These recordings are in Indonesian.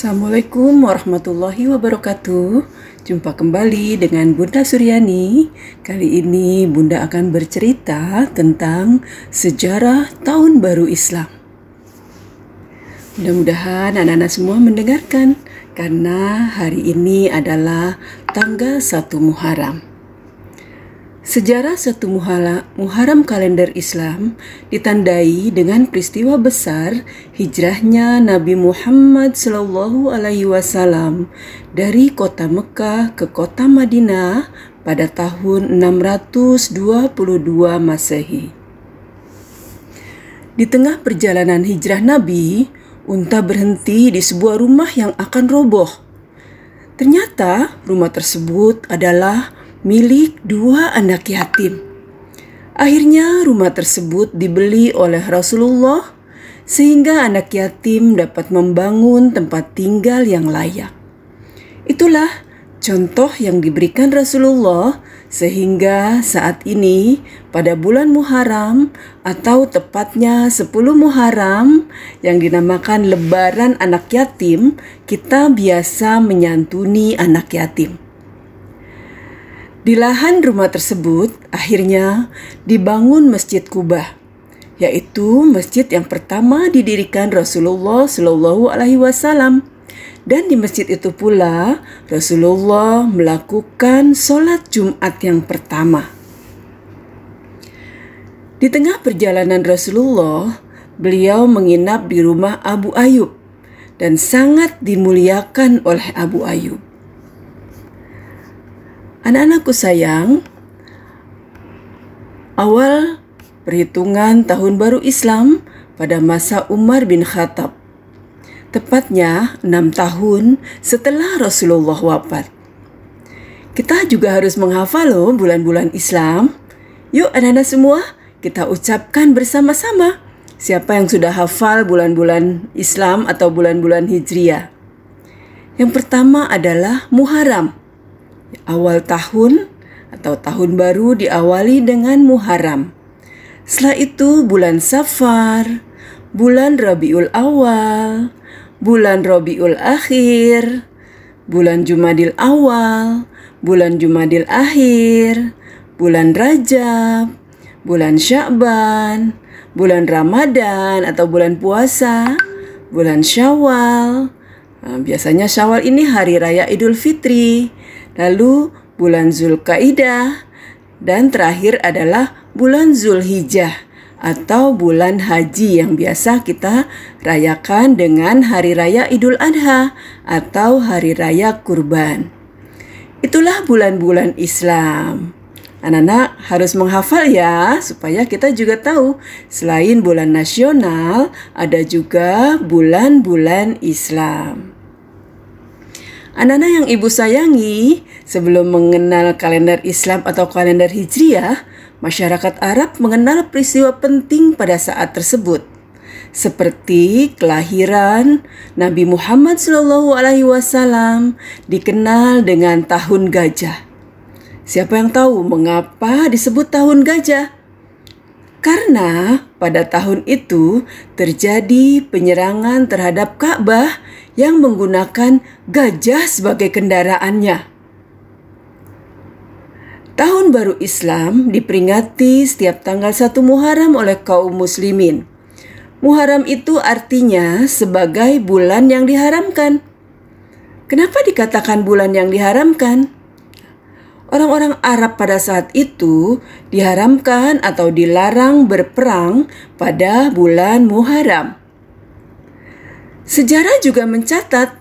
Assalamualaikum warahmatullahi wabarakatuh. Jumpa kembali dengan Bunda Suryani. Kali ini Bunda akan bercerita tentang sejarah Tahun Baru Islam. Mudah-mudahan anak-anak semua mendengarkan, karena hari ini adalah tanggal 1 Muharram. Sejarah 1 Muharram kalender Islam ditandai dengan peristiwa besar hijrahnya Nabi Muhammad SAW dari kota Mekah ke kota Madinah pada tahun 622 Masehi. Di tengah perjalanan hijrah Nabi, unta berhenti di sebuah rumah yang akan roboh. Ternyata rumah tersebut adalah milik 2 anak yatim. Akhirnya rumah tersebut dibeli oleh Rasulullah sehingga anak yatim dapat membangun tempat tinggal yang layak. Itulah contoh yang diberikan Rasulullah sehingga saat ini pada bulan Muharram atau tepatnya 10 Muharram yang dinamakan Lebaran Anak Yatim, kita biasa menyantuni anak yatim. Di lahan rumah tersebut akhirnya dibangun Masjid Quba, yaitu masjid yang pertama didirikan Rasulullah SAW. Dan di masjid itu pula Rasulullah melakukan sholat Jumat yang pertama. Di tengah perjalanan Rasulullah, beliau menginap di rumah Abu Ayyub dan sangat dimuliakan oleh Abu Ayyub. Anak-anakku sayang, awal perhitungan Tahun Baru Islam pada masa Umar bin Khattab, tepatnya 6 tahun setelah Rasulullah wafat. Kita juga harus menghafal loh bulan-bulan Islam. Yuk anak-anak semua, kita ucapkan bersama-sama. Siapa yang sudah hafal bulan-bulan Islam atau bulan-bulan Hijriah? Yang pertama adalah Muharram. Awal tahun atau tahun baru diawali dengan Muharram. Setelah itu bulan Safar, bulan Rabiul Awal, bulan Rabiul Akhir, bulan Jumadil Awal, bulan Jumadil Akhir, bulan Rajab, bulan Sya'ban, bulan Ramadan atau bulan puasa, bulan Syawal. Biasanya Syawal ini hari raya Idul Fitri. Lalu bulan Zulkaidah, dan terakhir adalah bulan Zulhijjah atau bulan haji yang biasa kita rayakan dengan hari raya Idul Adha atau hari raya kurban. Itulah bulan-bulan Islam. Anak-anak harus menghafal ya, supaya kita juga tahu selain bulan nasional ada juga bulan-bulan Islam. Anak-anak yang ibu sayangi, sebelum mengenal kalender Islam atau kalender Hijriah, masyarakat Arab mengenal peristiwa penting pada saat tersebut, seperti kelahiran Nabi Muhammad SAW dikenal dengan Tahun Gajah. Siapa yang tahu mengapa disebut Tahun Gajah? Karena pada tahun itu terjadi penyerangan terhadap Ka'bah yang menggunakan gajah sebagai kendaraannya. Tahun Baru Islam diperingati setiap tanggal 1 Muharram oleh kaum muslimin. Muharram itu artinya sebagai bulan yang diharamkan. Kenapa dikatakan bulan yang diharamkan? Orang-orang Arab pada saat itu diharamkan atau dilarang berperang pada bulan Muharram. Sejarah juga mencatat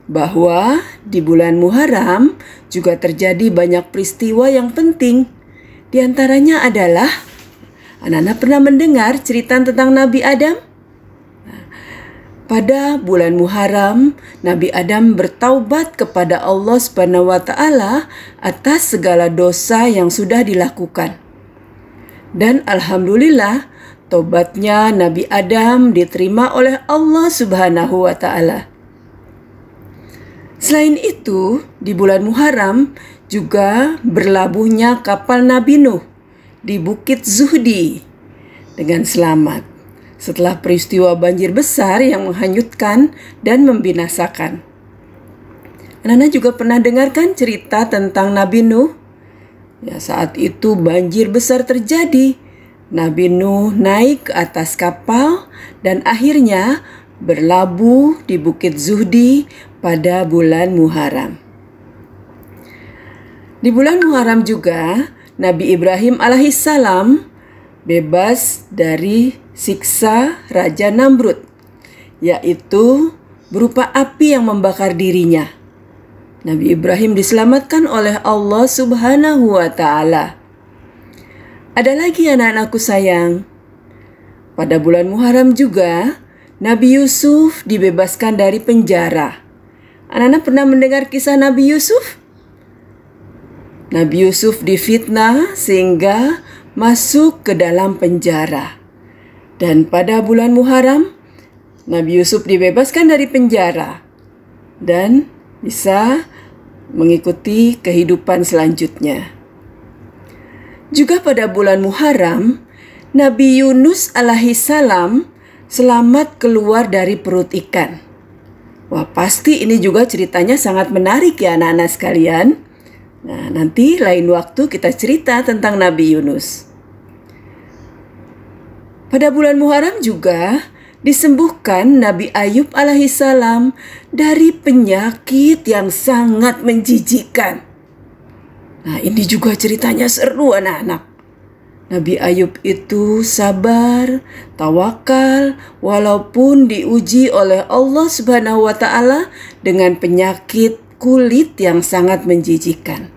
bahwa di bulan Muharram juga terjadi banyak peristiwa yang penting. Di antaranya adalah, anak-anak pernah mendengar cerita tentang Nabi Adam? Pada bulan Muharram, Nabi Adam bertaubat kepada Allah SWT atas segala dosa yang sudah dilakukan. Dan alhamdulillah, taubatnya Nabi Adam diterima oleh Allah SWT. Selain itu, di bulan Muharram juga berlabuhnya kapal Nabi Nuh di Bukit Zuhdi dengan selamat setelah peristiwa banjir besar yang menghanyutkan dan membinasakan. Anak-anak juga pernah dengarkan cerita tentang Nabi Nuh? Ya, saat itu banjir besar terjadi. Nabi Nuh naik ke atas kapal dan akhirnya berlabuh di Bukit Zuhdi pada bulan Muharram. Di bulan Muharram juga Nabi Ibrahim alaihissalam bebas dari siksa Raja Namrud, yaitu berupa api yang membakar dirinya. Nabi Ibrahim diselamatkan oleh Allah Subhanahu wa Ta'ala. Ada lagi anak-anakku sayang, pada bulan Muharram juga Nabi Yusuf dibebaskan dari penjara. Anak-anak pernah mendengar kisah Nabi Yusuf? Nabi Yusuf difitnah sehingga masuk ke dalam penjara. Dan pada bulan Muharram, Nabi Yusuf dibebaskan dari penjara dan bisa mengikuti kehidupan selanjutnya. Juga pada bulan Muharram, Nabi Yunus alaihissalam selamat keluar dari perut ikan. Wah, pasti ini juga ceritanya sangat menarik ya anak-anak sekalian. Nah, nanti lain waktu kita cerita tentang Nabi Yunus. Pada bulan Muharram juga disembuhkan Nabi Ayub alaihissalam dari penyakit yang sangat menjijikkan. Nah, ini juga ceritanya seru anak-anak. Nabi Ayub itu sabar, tawakal, walaupun diuji oleh Allah Subhanahu wa Ta'ala dengan penyakit kulit yang sangat menjijikkan.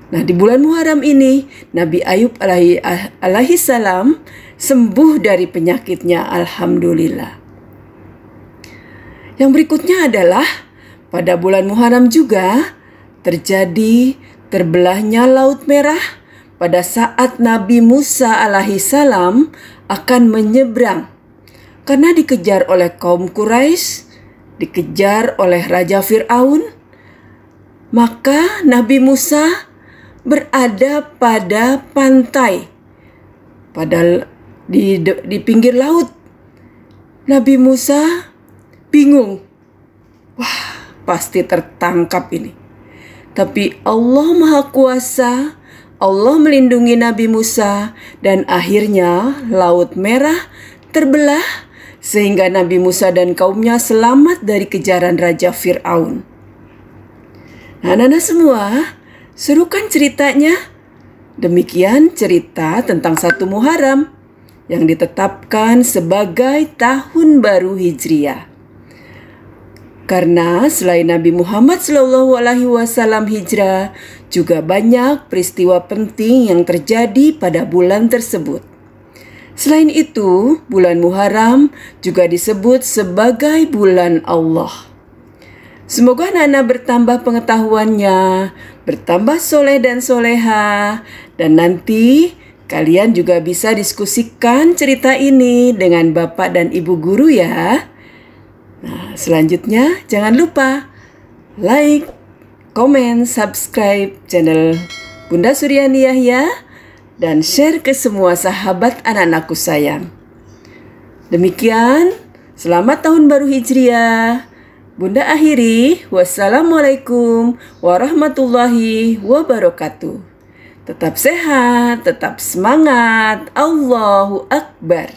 Nah, di bulan Muharram ini Nabi Ayub alaihissalam sembuh dari penyakitnya, alhamdulillah. Yang berikutnya adalah pada bulan Muharram juga terjadi terbelahnya Laut Merah pada saat Nabi Musa alaihissalam akan menyeberang karena dikejar oleh kaum Quraisy, dikejar oleh Raja Fir'aun. Maka Nabi Musa berada pada pantai, di pinggir laut. Nabi Musa bingung. Wah, pasti tertangkap ini. Tapi Allah Maha Kuasa, Allah melindungi Nabi Musa dan akhirnya Laut Merah terbelah sehingga Nabi Musa dan kaumnya selamat dari kejaran Raja Fir'aun. Nah, anak-anak semua, seru kan ceritanya? Demikian cerita tentang 1 Muharram yang ditetapkan sebagai Tahun Baru Hijriah. Karena selain Nabi Muhammad SAW hijrah, juga banyak peristiwa penting yang terjadi pada bulan tersebut. Selain itu, bulan Muharram juga disebut sebagai bulan Allah. Semoga anak-anak bertambah pengetahuannya, bertambah soleh dan soleha, dan nanti kalian juga bisa diskusikan cerita ini dengan Bapak dan Ibu guru ya. Nah, selanjutnya jangan lupa like, komen, subscribe channel Bunda Suryani Yahya dan share ke semua sahabat anak-anakku sayang. Demikian, selamat Tahun Baru Hijriah. Bunda akhiri, wassalamualaikum warahmatullahi wabarakatuh. Tetap sehat, tetap semangat. Allahu Akbar.